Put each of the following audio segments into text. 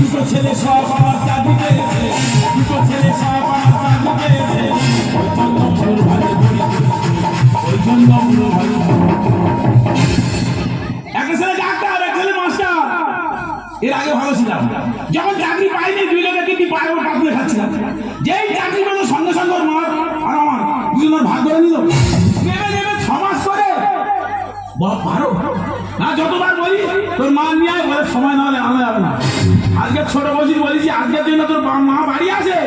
দুটো ছেলে সব আমার চাকরি পেয়েছে, দুটো ছেলে সব আমার চাকরি পেয়েছে, ওই জন্য পুরো ভালো করি, ওই জন্য পুরো ভালো। একটা ছেলে ডাক্তার, এক ছেলে মাস্টার। এর আগে ভালো ছিলাম, যখন চাকরি পাইনি দুই লোকের কিন্তু পায়ে ওর পাকুড়ে খাচ্ছিলাম। যেই চাকরি পেল সঙ্গে সঙ্গে ওর মা আর আমার দুজনের ভাগ করে নিল। নেমে নেমে 6 মাস করে পারো না, যতবার বলি তোর মা নিয়ে আয়, বলে সময় না হলে আনা যাবে না। আজকে ছোট বসির বলেছি আজকের দিনে তোর মা বাড়ি আছে,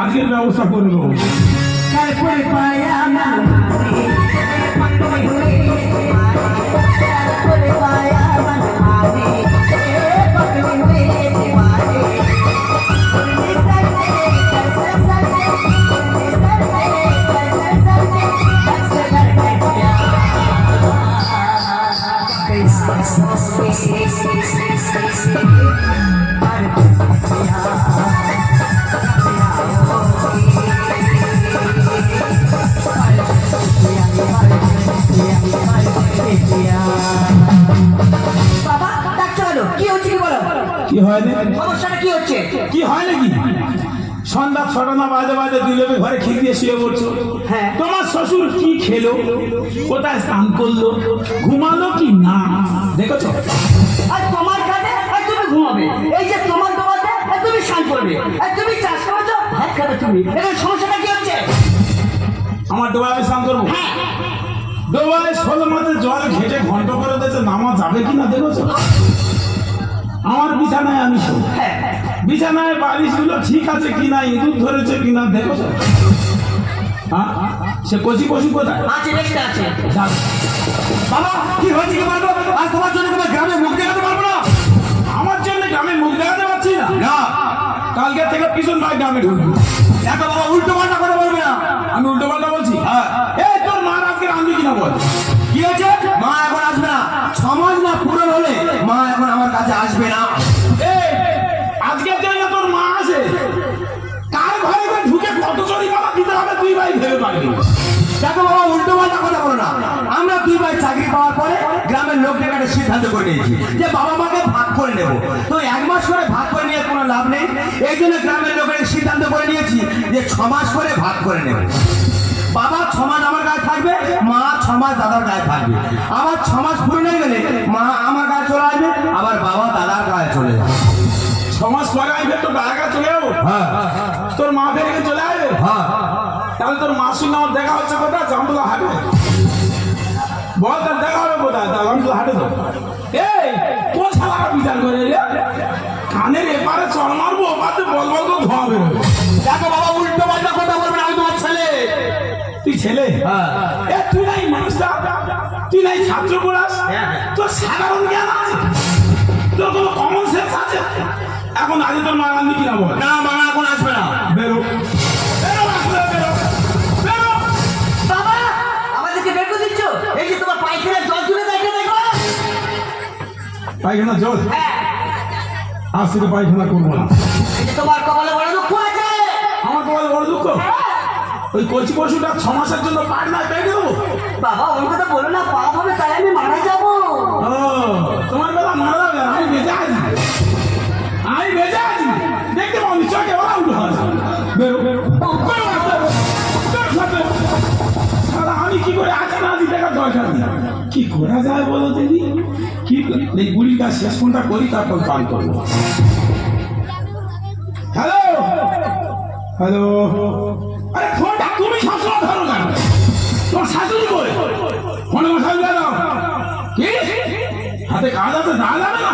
আজকের ব্যবস্থা করে দেবো। তারপরে পায়া না কি হয় না, সমস্যাটা কি হচ্ছে? কি হয় নাকি? সন্ধ্যা 6টা না বাজে বাজে দুই লোকে ঘরে খেয়ে দিয়ে শুয়ে পড়ছো। হ্যাঁ। তোমার শ্বশুর কি খেলো, কোথায় স্নান করলো, ঘুমালো কি না দেখেছো? আর তোমার কাছে আর তুমি ঘুমাবে, এই যে তোমার তোমাকে আর তুমি স্নান করবে, আর তুমি চাষ করছো, ভাত খাবে তুমি। এর সমস্যাটা কি হচ্ছে? আমার ডোবায় আমি স্নান করবো? হ্যাঁ, ডোবায় 16 মাসে জল ঘেটে ঘন্ট করে দিয়েছে, নামা যাবে কিনা দেখেছো? আমার বিছানায় আমি শোই, হ্যাঁ, বিছানায় বালিশগুলো ঠিক আছে কিনা, ইঁদুর ধরেছে কিনা দেখেছো? হ্যাঁ, সে কচি পশু কোথায় আছে, দেখতে আছে। যাক। বাবা কি হয়েছে কি বলবো? আর তোমার জন্য তোমার গ্রামে মুখ দেখাতে পারবো না। আমার জন্য গ্রামে মুখ দেখাতে পারছি না। না কালকে থেকে পিছন ভাই গ্রামে ঢুকবি। দেখো বাবা, উল্টো পাল্টা কথা বলবে না। আমি উল্টো পাল্টা বলছি? হ্যাঁ। এই তোর মা আজকে রাঁধবি কিনা বল। কি হয়েছে? মা এখন আসবে না, 6 মাস না পূরণ হলে মা এখন আমার কাছে আসবে না। এই আজকের জন্য তোর মা আসে, কার ঘরে ঘরে ঢুকে কত জরিমানা দিতে হবে তুই ভাই ভেবে পারবি? দেখো বাবা, উল্টো পাল্টা কথা বলো না। আমরা 2 ভাই চাকরি পাওয়ার পরে গ্রামের লোকদের একটা সিদ্ধান্ত করে নিয়েছি যে বাবা মাকে ভাগ করে নেব। তো 1 মাস করে ভাগ করে নিয়ে কোনো লাভ নেই, এই জন্য গ্রামের লোকের সিদ্ধান্ত করে নিয়েছি যে 6 মাস করে ভাগ করে নেব। বাবা 6 মাস আমার গায়ে থাকবে, মা 6 মাস দাদার গায়ে থাকবে। আবার 6 মাস পূরণ হয়ে গেলে মা আমার গায়ে চলে আসবে, আবার বাবা দাদার গায়ে চলে যাবে। 6 মাস পরে আইবে তোর দাদা চলে যাবো, হ্যাঁ তোর মা ফেরে চলে আসবে। হ্যাঁ। তাহলে তোর মার সঙ্গে আমার দেখা হচ্ছে কোথায়? জামতলা হাটে। বল তার দেখা হবে কোথায়? তা জামতলা হাটে তো। এই কোন শালা বিচার করে রে? কানের এপারে চল মারবো, ওপারে বল বল করে ধোয়া বেরোবে। দেখো বাবা, উল্টো পাল্টা কথা বলবে না, আমি তোমার ছেলে। তুই ছেলে? হ্যাঁ। এ তুই নাই মানুষটা, তুই নাই ছাত্র পড়াস, তোর সাধারণ জ্ঞান আছে, তোর কোনো কমন সেন্স আছে? এখন আজ তোর মা রান্নি কিনা বল। না, মা এখন আসবে না। বেরো বেরো, আসলে বেরো বেরো। বাবা আমাদেরকে বের করে দিচ্ছ? এই যে তোমার পায়খানার জল তুলে দেখো, দেখো। পায়খানা জল? হ্যাঁ, আজ থেকে পায়খানা করবো না। এই যে তোমার কপালে বড় দুঃখ আছে। আমার তো বড় দুঃখ, ওই কচি পশুটা 6 মাসের জন্য পার না পেয়ে দেবো। বাবা ওর কথা বলো না, পাপ হবে, তাই আমি মারা যাবো। ও তোমার বেলা মারা যাবে, আমি বেঁচে আছি, আমি বেঁচে আছি, দেখতে পাবো চোখে ওরা উঠে আছে। বেরো বেরো বেরো, সারা আমি কি করে আছি না আছি দেখার দরকার নেই। কি করা যায় বলো দেখি, কি এই বুড়ির কাজ শেষ ফোনটা করি, তারপর পান করবো। হ্যালো হ্যালো, আরে ফোনটা তুমি সবসময় ধরো কেন? তোমার শাশুড়ি বলে ফোনে মশাই দাও কি? হাতে কাজ আছে, না যাবে না,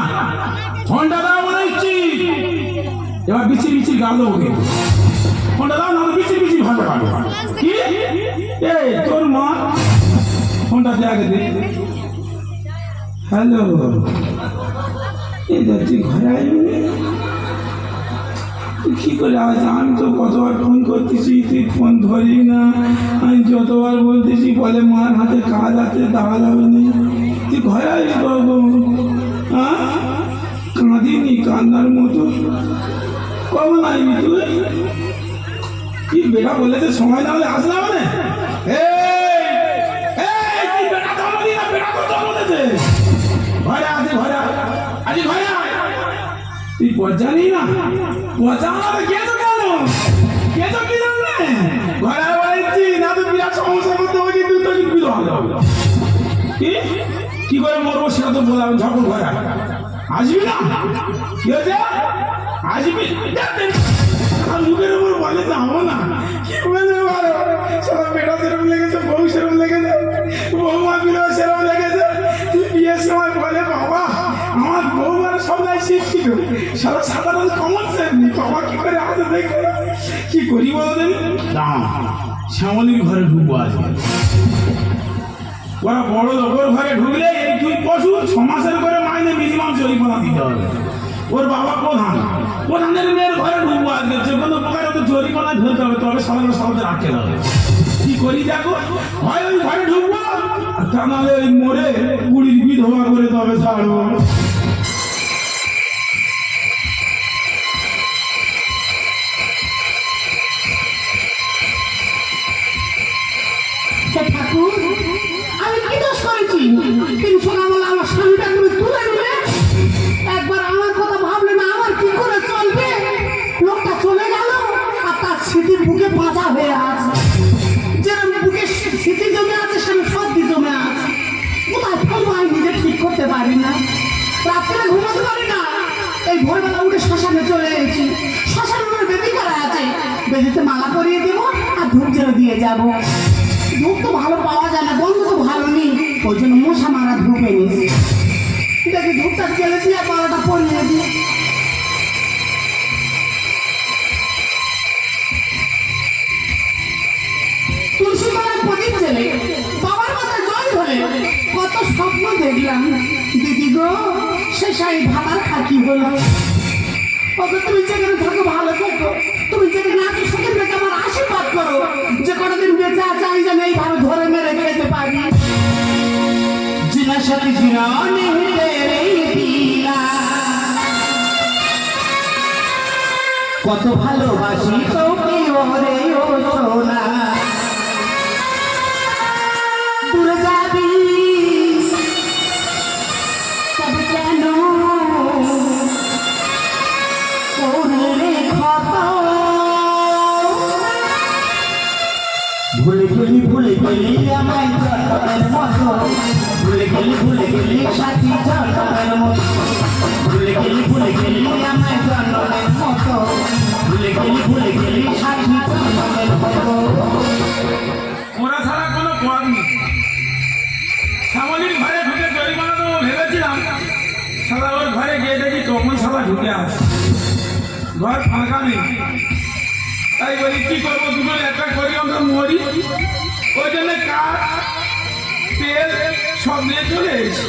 ফোনটা দাও বলে দিচ্ছি। এবার বিচি বিচি গালো ওকে, ফোনটা দাও, না বিচি বিচি ভালো পাবো। কি এই তোর মা ফোনটা দিয়ে আগে দে। হ্যালো, এই তুই ঘরে আসবি? কি করে আজ? আমি তো কতবার ফোন করতেছি, তুই ফোন ধরি না। আমি যতবার বলতেছি বলে মার হাতে কাজ আছে, দাওয়া যাবে না। তুই ঘরে আসবি কখন? হ্যাঁ, কাঁদিনি কান্নার মতো, কখন আসবি তুই? কি বেটা বলেছে সময় না হলে আসলে হবে না? ঘরে আছে, ঘরে আজ ঘরে তুই পচানি না পচা আমাকে গেছো কেন গেছো কি জানলে ঘরে বলেছি না তো বিরাট সমস্যা করতে হবে কিন্তু তো বিধ হবে কি করে মরবো সেটা তো বললাম যখন ঘরে আসবি না কি হয়েছে আসবি আর মুখের উপর বলে যাবো না কি বলে বলো সারা বেটা সেরকম লেগেছে বউ সেরকম লেগেছে বৌমা বিলো সেরকম লেগেছে তুই বিয়ের সময় বলে বাবা আমার বউ আর সবাই শিক্ষিত সারা সাধারণ কমন সেন্স বাবা কি করে আসে দেখে কি করি বলো দেবি দাম শ্যামলির ঘরে ঢুকবো আজকে ওরা বড় লোকের ঘরে ঢুকলে এই দুই পশু 6 মাসের করে মাইনে মিনিমাম জরিমানা দিতে হবে ওর বাবা প্রধানের মেয়ের ঘরে ঢুকবো আজকে যে কোনো প্রকারে তো জরিমানা ধরতে হবে তবে সাধারণ সমাজে আটকে দেবে কি করি দেখো হয় ওই ঘরে ঢুকবো তা নাহলে ওই মরে বুড়ির বিধবা করে তবে ছাড়বো ঠাকুর আমি কি দোষ করেছি তিনি সকালবেলা আমার স্বামীটা তুমি তুলে নিলে একবার আমার কথা ভাবলে না আমার কি করে চলবে লোকটা চলে গেল আর তার স্মৃতির বুকে বাঁধা হয়ে আছে যেরকম বুকে স্মৃতি জমে আছে সেরকম সর্দি জমে আছে কোথায় ফেলবো আমি নিজে ঠিক করতে পারি না রাত্রে ঘুমাতে পারি না এই ভোরবেলা উঠে শ্মশানে চলে এসেছি শ্মশানে আমার বেবি করা আছে বেবিতে মালা পরিয়ে দেবো আর ধূপ জেলে দিয়ে যাবো ধূপ তো ভালো পাওয়া যায় না গন্ধ তো ভালো নেই ওই জন্য মশা মারা ধূপ এনেছি দেখি ধূপটা জেলে দিয়ে মালাটা পরিয়ে দিই তুলসী মালার প্রদীপ জেলে বাবার মাথায় জল ধরে কত স্বপ্ন দেখলাম দিদি গো শেষাই ভাতার খাকি হলো ওকে তুমি যেখানে থাকো ভালো থাকো তুমি যেখানে আছো সেখান থেকে আমার আশীর্বাদ করো যে কোনোদিন বেঁচে আছে আমি যেন এইভাবে ধরে মেরে খেতে পারি জিনা সাথে জিনা কত ভালোবাসি তোকে ওরে ও সোনা দূরে যাবি তবে কেন ভুলে গেলি আমায় জন্মের মতো ভুলে গেলি সাথী জন্মের মতো ভুলে গেলি আমায় জন্মের মতো ভুলে গেলি সাথী জন্মের মতো ওরা ছাড়া কোনো পথ নেই শ্যামলির ঘরে ঢুকে জরিমানা দেবো ভেবেছিলাম সাদা ওর ঘরে গিয়ে দেখি তখন সাদা ঢুকে আছে ঘর ফাঁকা নেই তাই বলি কি করবো দুটো একটা করি আমরা মরি ওই জন্য কাঠ তেল সব নিয়ে চলে এসেছি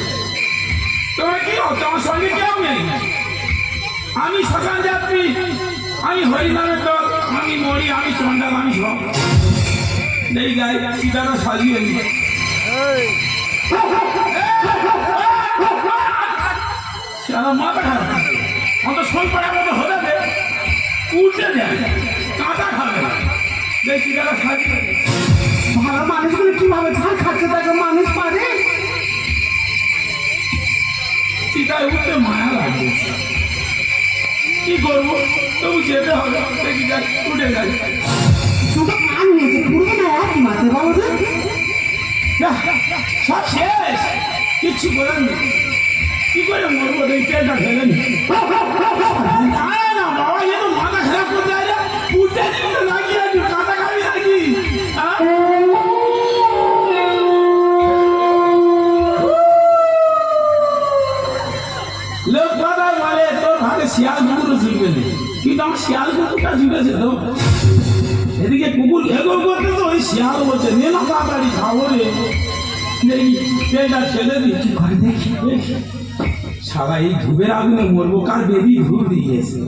তোমার কি তোমার সঙ্গে কেউ নেই আমি শ্মশান যাত্রী আমি হরিনামের দল আমি মরি আমি চন্ডাল আমি সব এই গায়ে সীতারা সাজিয়ে নি মাথা খারাপ অত শোল পড়ার মতো হলে উঠে যায় কাঁচা খাবে এই সীতারা সাজিয়ে ভালো মানুষগুলো কিভাবে ঝাল খাচ্ছে তাকে মানুষ পারে সীতায় উঠতে মায়া লাগবে কি করবো তবু যেতে হবে দেখি যাক উঠে যাই দুটো কান নিয়েছে পুরো না এক মাসে বাবু সব শেষ কিচ্ছু করার নেই কি করে মরবো এই তেলটা ফেলে নি না বাবা এ তো মাথা খারাপ করতে যায় না উঠতে দিতে লাগিয়ে আছে কাঁচা খাবি নাকি লোক কথা বলে তোর ভাগে শিয়াল কুকুরও জুটবে না কিন্তু আমার শিয়াল কুকুরটা জুটেছে তো এদিকে কুকুর এগো করতে তো ওই শিয়াল বলছে নে না তাড়াতাড়ি খাবো রে দেখি পেটা ছেলে দিচ্ছি ঘরে দেখি সারা এই ধূপের আগুনে মরবো কার বেবি ধূপ দিয়েছে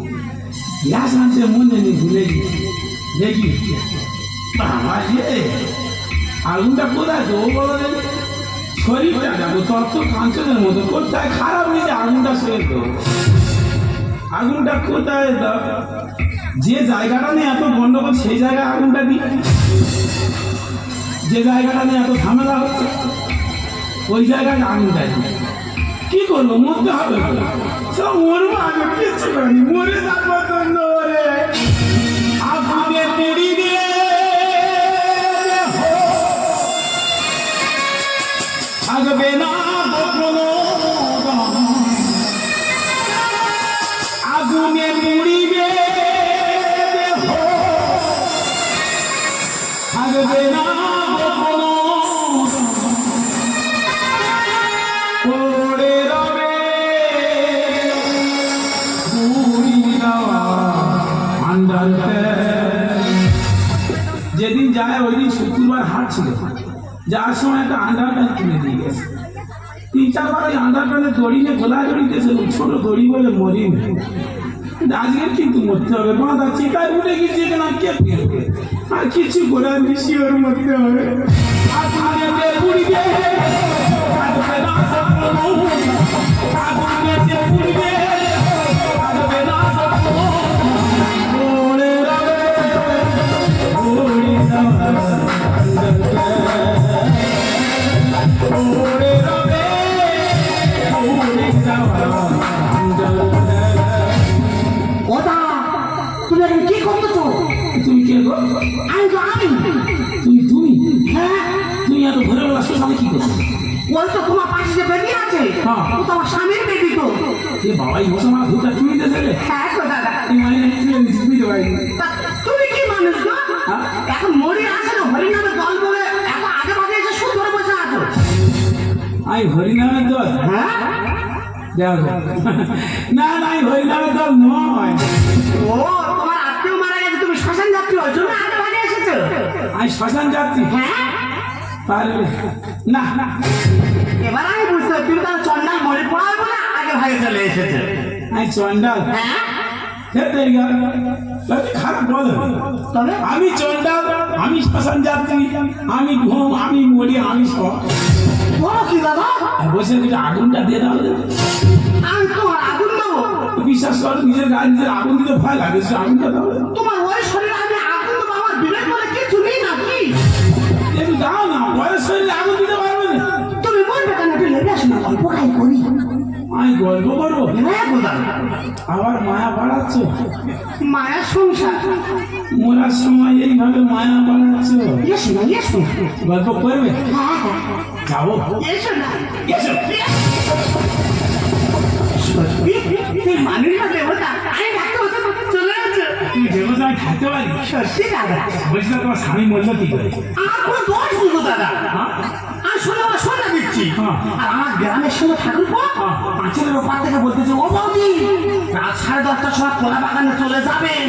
গ্যাস আনছে মনে নেই ভুলে গেছি দেখি বাবা রে আগুনটা কোথায় তো বলো দেখি শরীরটা যাবো তোর তো কাঞ্চনের মতো কোথায় খারাপ নিয়ে আগুনটা সরে তো আগুনটা কোথায় দাও যে জায়গাটা নিয়ে এত গন্ডগোল সেই জায়গায় আগুনটা দিই যে জায়গাটা নিয়ে এত ঝামেলা হচ্ছে ওই জায়গায় আগুনটা দিই কি করবো মরতে হবে সব মরবো আগে কিচ্ছু করিনি মরে থাকবো তন্ন রে আগুনে পুড়িবে থাকবে না কখনো আগুনে পুড়িবে থাকবে না কখনো পড়ে রবে পুরি যাওয়া আন্ডারতে যেদিন যায় ওই দিন শুক্রবার হাট ছিল যার সময় একটা আন্ডার প্যান্ট কিনে দিয়ে গেছে 3-4 বার ওই আন্ডার প্যান্টের দড়ি নিয়ে গোলা দড়ি দিয়েছে ছোট দড়ি বলে মরি আজকে কিন্তু মরতে হবে বাঁধা চিকায় উঠে গেছে কিনা কে ফিরবে আর কিছু করে মিশি ওর মরতে হবে আগুনেতে পুড়িবে থাকবে না কখনো আগুনেতে পুড়িবে থাকবে না কখনো পড়ে রবে পুরি যাওয়া পড়ে রবে পুরি যাওয়া ওটা তুমি এখন কি করতেছো? তুমি কে গো? আমি তো আমি। তুমি হ্যাঁ, তুমি এত ভোরবেলা শ্মশানে কি করছো? ওই তো তোমার পাশে যে বেবি আছে, হ্যাঁ। ও তো আমার স্বামীর বেবি তো। এ বাবা এই মশা মারা ভূতটা তুমি দিতে ছেলে হ্যাঁ তো দাদা, এই মাইনে তুলে দিচ্ছি বুঝতে পারিনি তা তুমি কি মানুষ গো? হ্যাঁ? এখন মরি আছে না হরিনামে দল বলে এত আগে ভাগে এসে সুদ ধরে বসে আছো। আমি হরিনামের দল হ্যাঁ, দেখো না না আমি হরিনামের দল নয় ও তোমার আত্মীয় মারা গেছে, তুমি শ্মশান যাত্রী ওই জন্য আগে ভাগে এসেছো। আমি শ্মশান যাত্রী হ্যাঁ, পারবে না না এবার আমি বুঝতে পারছি তুমি তাহলে চন্ডাল মরে পড়াবে বলে আগে ভাগে চলে এসেছো। আমি চন্ডাল হ্যাঁ, খারাপ বল তবে আমি চন্ডাল আমি শ্মশান যাত্রী আমি ঘুম আমি মরি আমি সব বলো কি দাদা, বসে কিছু আগুনটা দিয়ে দাও আমি তোমার আগুন দেবো? বিশ্বাস করো নিজের গায়ে নিজের আগুন দিতে ভয় লাগে সে আগুনটা দাও তোমার ওই শরীরে আমি আগুন দেবো, আমার বিবেক বলে কিছু নেই নাকি? একটু দাও না বয়স শরীরে আগুন দিতে পারবে না তুমি বলবে কেন, একটু লেগে আসো না, গল্প খাই করি। আমি গল্প করবো হ্যাঁ গোদা, আবার মায়া বাড়াচ্ছ মায়ের সংসার। মরার সময় এইভাবে মায়া বাড়াচ্ছ এসো না, এসো না। গল্প করবে হ্যাঁ, হ্যাঁ, যাবো এসো না। এসো সত্যি তুই মানুষ না দেবতা, আমি থাকতে হতে চলে যাচ্ছ। তুমি দেবতা আমি থাকতে পারি সত্যি দাদা, বলছিলাম তোমার স্বামী মরলো কি করে আমার কোনো দোষ নেই গো দাদা, আমি শোনো আমার শোনা দিচ্ছি। হ্যাঁ। আর আমার গ্রামের সঙ্গে ঠাকুর পাঁচিলের ওপার থেকে বলতেছে, ও বৌদি রাত 10:30টার সময় খোলা বাগানে চলে যাবেন।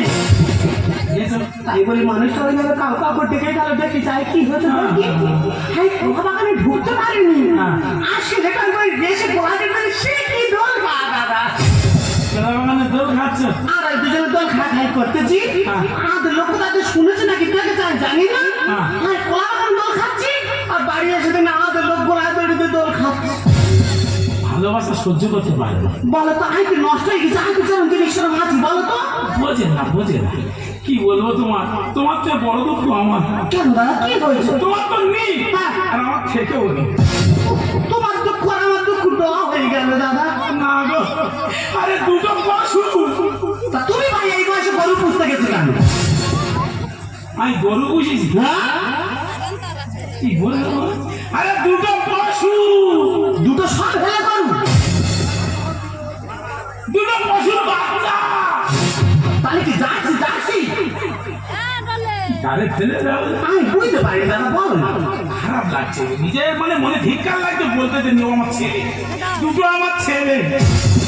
এসো তাই বলি মানুষটা ওইভাবে কাউ কাউ ডেকে গেল, দেখি চাই কি হয়েছে দেখি। হ্যাঁ, খোলা বাগানে ঢুকতে পারিনি। হ্যাঁ। আর সেটা ওই দেশে গোলা দেখবে সে কি দোল খা দাদা। খেলা বাগানে দৌড় খাচ্ছ আর ওই দুজনে দোল খা খাই করতেছি। হ্যাঁ। আমাদের লোক তাদের শুনেছে নাকি দেখেছে আমি জানি না। হ্যাঁ। হ্যাঁ, খোলা বাগানে দোল খাচ্ছি আর বাড়ি এসে দিন আমাদের লোক গোলা দড়িতে দোল খাচ্ছে। ভালোবাসা সহ্য করতে পারে না বলো তো আমি কি নষ্ট হয়ে গেছি, আমি কি যেমন জিনিসটা মাছি বলো তো। বোঝে না কি বলবো তোমার তোমার তো বড় দুঃখ আমার কেন দাদা কি হয়েছে? তোমার তো নেই হ্যাঁ। আর আমার থেকেও নেই তোমার দুঃখ আর আমার দুঃখ দেওয়া হয়ে গেল দাদা। না গো আরে দুটো পশু তা তুমি ভাই এই বয়সে গরু পুষতে গেছো কেন? আমি গরু বুঝেছি হ্যাঁ, কি বলবো আরে দুটো পশু দুটো সব ফেলে করু। দুটো পশুর বাচ্চা তাহলে কি যাচ্ছি যাচ্ছি তারে ফেলে দাও আমি বুঝতে পারি দাদা, বলো না। খারাপ লাগছে নিজের মানে মনে ধিক্কার লাগছে বলতে যে নিও আমার ছেলে দুটো আমার ছেলে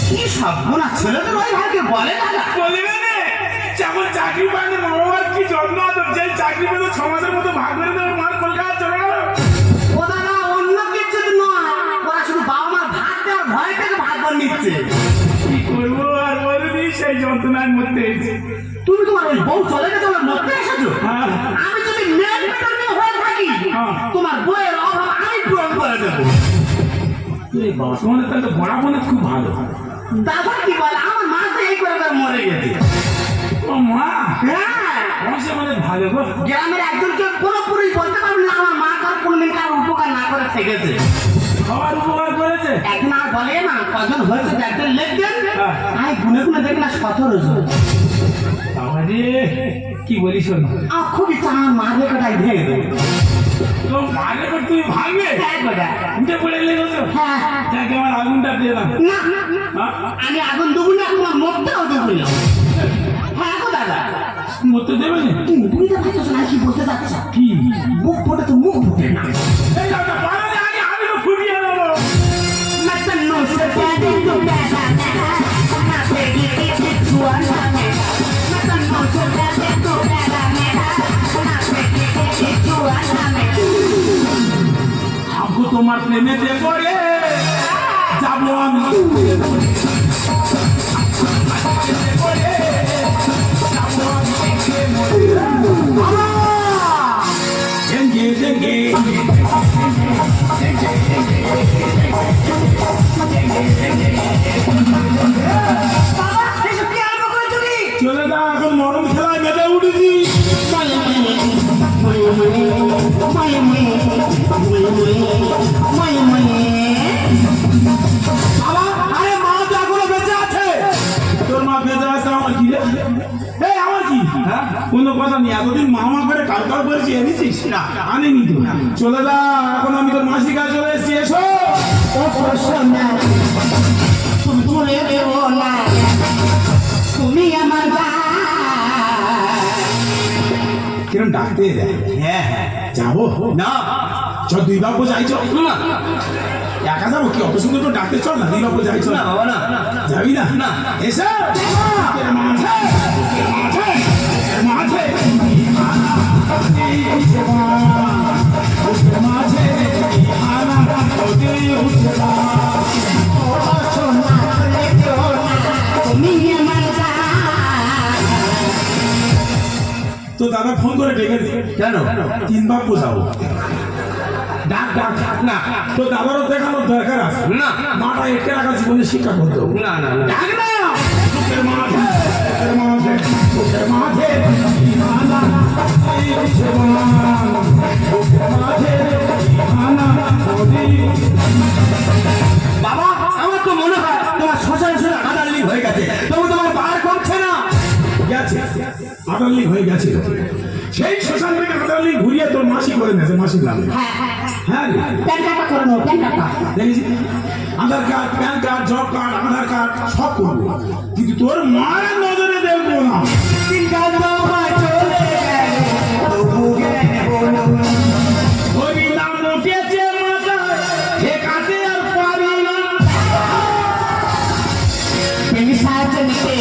কি সব গোনা ছেলে তো ওই ভাইকে বলে দাদা। বলবে না যেমন চাকরি পায়নি মা বাবার কি যত্ন আদর যে চাকরি পেলে 6 মাসের মতো ভাগ করে দেবে মার কলকাতা চলে গেল ও দাদা অন্য কিছু নয়, ওরা শুধু বাবা মার ভাত দেওয়ার ভয় থেকে ভাগ করে নিচ্ছে। কি করবো আর বলিনি সেই যন্ত্রণার মধ্যে এসে তুমি তোমার ওই বউ চলে গেছে আমার মধ্যে এসেছো। হ্যাঁ। আমি যদি মেয়ের পেটর নিয়ে হয়ে থাকি হ্যাঁ। তোমার বইয়ের অভাব আমি পূরণ করে দেবো। এই বাবা তোমার তাহলে বড়া বোনের খুব ভালো দাদা কি বলে, আমার মা তো এই করে করে মরে গেছে। ও মা হ্যাঁ, ও সে মানে ভালো গো। গ্রামের একজনকে পুরোপুরি বলতে পারবেন না আমার মা কার কোনদিন কার উপকার না করে থেকেছে। সবার উপকার করেছে। একদিন আর বলে না কজন হয়েছে একদিন লিখবেন হ্যাঁ। আমি গুনে গুনে দেখি না 17 জন। আমারে কি বলিস শোন, আর খুবই চান মাঝে কোটাই ভেঙে দেবে। তো মারে করে তুমি ভাঙবে উঠে পড়ে গেলে তো হ্যাঁ যাকে আমার আগুনটা দিয়ে দাও। না আমি আগুন দেবো না তোমার মরতেও দেবো না। হ্যাঁ গো দাদা মরতে দেবে না তুমি তো ভাবছো না কি বলতে চাচ্ছ। কি মুখ ফোটে তো মুখ ফুটে না। এই দাদা বাড়ালে আগে আমি তো ফুটিয়ে দেবো। Matan no se puede tocar una pequeña Matan no se puede tocar una pequeña हमको তোমার প্রেমে দেবো রে যাবো আমি চলে যা এখন মরণ খেলায় মেতে উঠেছি। বাবা আরে মা তো এখনো বেঁচে আছে। তোর মা বেঁচে আছে আমার কি রে? এই আমার কি হ্যাঁ কোনো কথা নেই, এতদিন মামা করে কাল কাল করেছি এনেছিস না আনিনি তো। চলে যা এখন আমি তোর মাসির কাছে চলে এসেছি। এসো তুমি আমার কিরম ডাকতে দেয়। হ্যাঁ যাবো না চ দুই বাবু যাইছ না একা যাবো কি অত সুন্দর তো ডাকতে চল না দুই বাবু যাইছ না বাবা না যাবি না না। এসে মাঝে মাঝে মাঝে মাঝে তুমি আমার তো দাদা ফোন করে ডেকে দে কেন 3 বাবু যাবো ডাক ডাক ডাক না তো দাদারও দেখানোর দরকার আছে না মাটা একে রাখা জীবনে শিক্ষা করতে হবে। না না না ডাক না বুকের মাঝে বুকের মাঝে বুকের মাঝে আনা এই জীবন বুকের মাঝে আনা নদী। বাবা আমার তো মনে হয় তোমার শ্মশান শুনে আদালি হয়ে গেছে তবু তোমার বার কমছে না। গেছে আদালি হয়ে গেছে সেই শ্মশান থেকে আদালি ঘুরিয়ে তোর মাসি করে নেছে মাসির নামে। হ্যাঁ রে প্যান কাটা করে নাও প্যান কাটা দেখেছি Aadhaar card PAN card job card Aadhaar card সব করবো কিন্তু তোর মায়ের নজরে দেখবো না। ওই নাম উঠেছে মাথায় ঠেকাতে আর পারি না। मेरी साजन के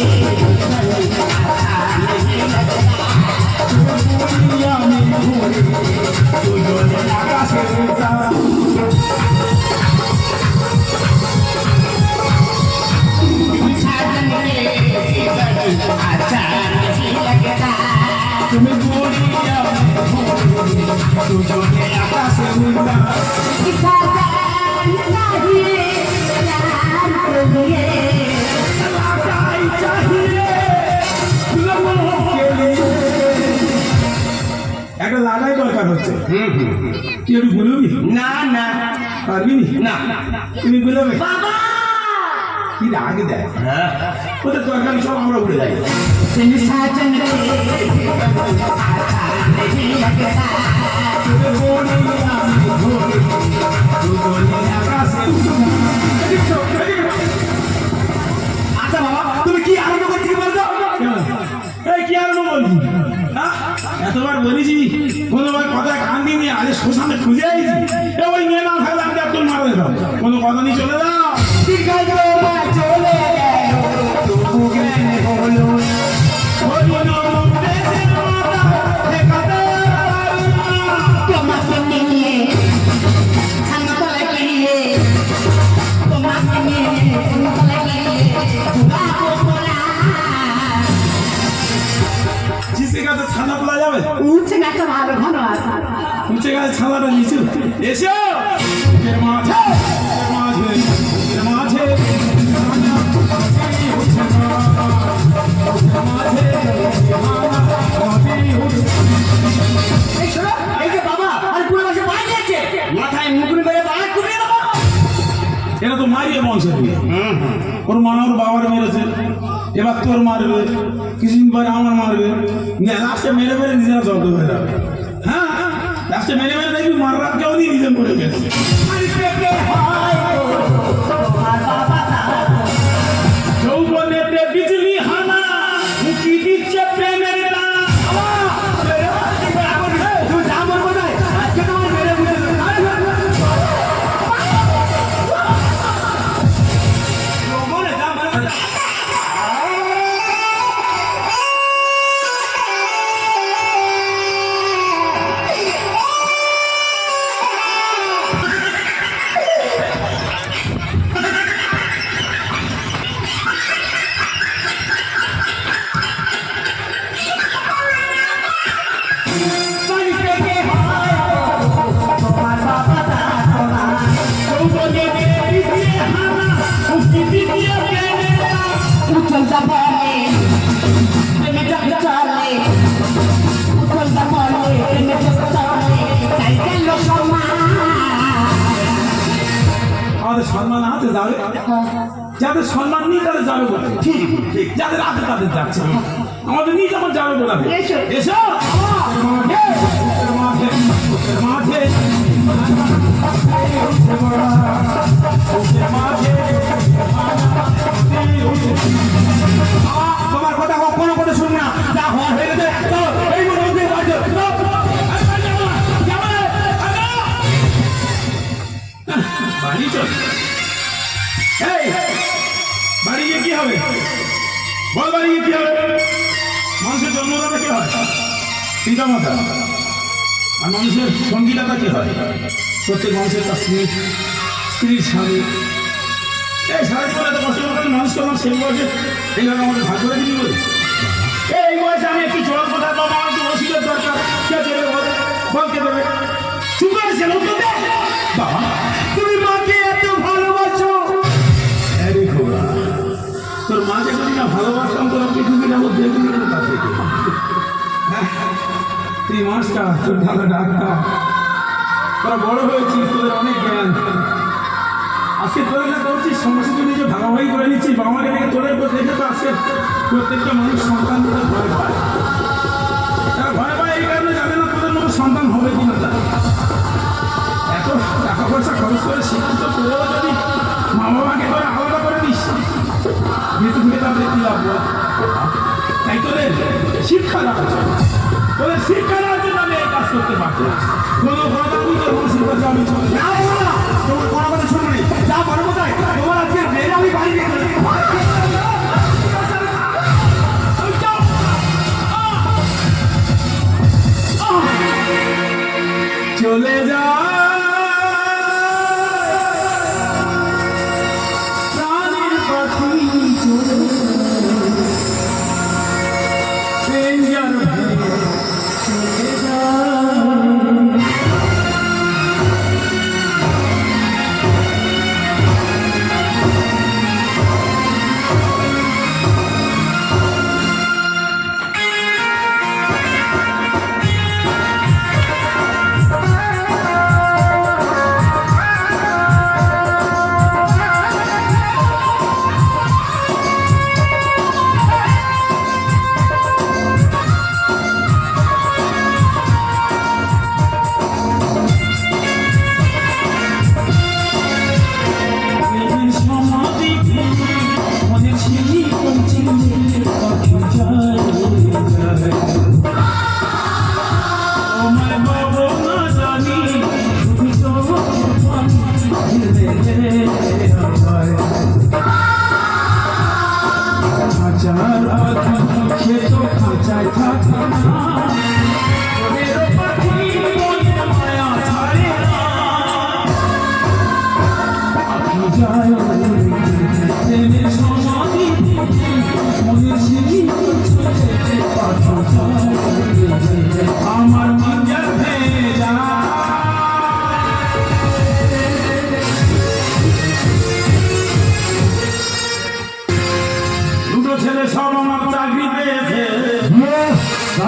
साजन के अच्छा नहीं लगता তুমি দুনিয়া দুজনে আকাশে উড়া कि साजन नहीं प्यार के लिए লাগাই চাহিয়ে একটা লাগাই দরকার হচ্ছে। তুই একটু বলবি না না পারবি না তুমি বলবে बाबा কি আগে দেয় হ্যাঁ ওদের দরকার সব আমরা উড়ে যাই। तेरी साजन के अच्छा नहीं लगता আচ্ছা বাবা তুমি কি আরম্ভ করছি বলতো এই কি আর বলছি এতবার বলেছি কোনোবার কথা কান দিইনি আজ শ্মশানে খুঁজে আইছি ওই নিয়ে না থাকলে আমি একদম মারা যেতাম কোনো কথা নিয়ে চলে যাও। চলে তোমাকে নিয়ে ছানাতলা গিয়ে তোমাকে নিয়ে ছানাতলা গিয়ে ঘুরাবো মোরা শিশি গাছে ছানা তোলা যাবে উঠছে না একটা ভালো ঘন আছে উঁচে গাছে ছানাটা নিচু এসো বুকের মাঝে বুকের মাঝে বুকের মাঝে এবার তোর মারবে, কিছুদিন পরে আমার মারবে, লাস্টে মেরে মেরে নিজেরা জব্দ হয়ে যাবে। হ্যাঁ, লাস্টে মেরে মেরে দেখবি মারার কেউ দিয়ে নিজে মরে গেছে। যৌবনেতে বিজলি হানা, উকি দিচ্ছে প্রেমের টানা। তুই যা বলবো তাই, আজকে তোমার মেরে বুঝে দেবে। বলে যা বলে যা। আমাদের সম্মান আছে যাবে, যাদের সম্মান নেই তাদের যাবে বলে, ঠিক ঠিক, যাদের আছে তাদের যাচ্ছে, আমাদের নিয়ে যেমন যাবে বলে। এসো এসো মাঠে মাঠে মাঠে তোমার কথা কোনো কথা শুনি না, যা হওয়ার হয়ে গেছে। এই মনে হচ্ছে বাড়ি চল। এই বাড়ি গিয়ে কি হবে বল, বাড়ি গিয়ে কি হবে? মানুষের জন্মদাতা কি হয়? পিতা মাতা। আর মানুষের সঙ্গীদাতা কি হয়? প্রত্যেক মানুষের তার স্ত্রীর স্বামী। এই সারা জীবন এত কষ্ট করে মানুষ করলাম, সেই বয়সে এইভাবে আমাদের ভাগ করে দিবি বলে। এই বয়সে আমি একটু জল কোথায় পাবো, আমার একটু ওষুধের দরকার, কে দেবে বল, কে দেবে? চুপ করে ছিল বাবা, তুমি মাকে এত ভালোবাসো। আরে খোকা, তোর মাকে যদি না ভালোবাসতাম তোর পৃথিবীর আমার দেখবি কোথা থেকে? তুই মাস্টার, তোর ভালো ডাক্তার, তোরা বড় হয়েছিস, তোদের অনেক জ্ঞান। আজকে তোরা না করছিস সমস্ত নিজে ভাগাভাগি করে নিচ্ছিস, বাবা মাকে দেখে তোদের উপর দেখে তো আজকে প্রত্যেকটা মানুষ সন্তান তোদের ভয় পায়। তারা ভয় পায় এই কারণে জানে না তোদের মতো সন্তান হবে কিনা। তারা এত টাকা পয়সা খরচ করে শিক্ষিত করেও যদি মা বাবাকে করে আলাদা করে দিস, মৃত্যু থেকে তাদের কি লাভ? তাই তোদের শিক্ষা দেওয়া উচিত। তোদের শিক্ষা দেওয়ার জন্য আমি এই কাজ করতে পারবো। কোনো কথা আমি তোর মাসির কাছে আমি চলে না বলো না, তোমার কোনো কথা শুনবো না, যা বলবো তাই। তোমার আজকে মেরে আমি বাড়ি নিয়ে চলে যাবো। চলে যা প্রাণের পাখি, চলে পেঞ্জার ভেঙে চলে যা। সমাধি মনে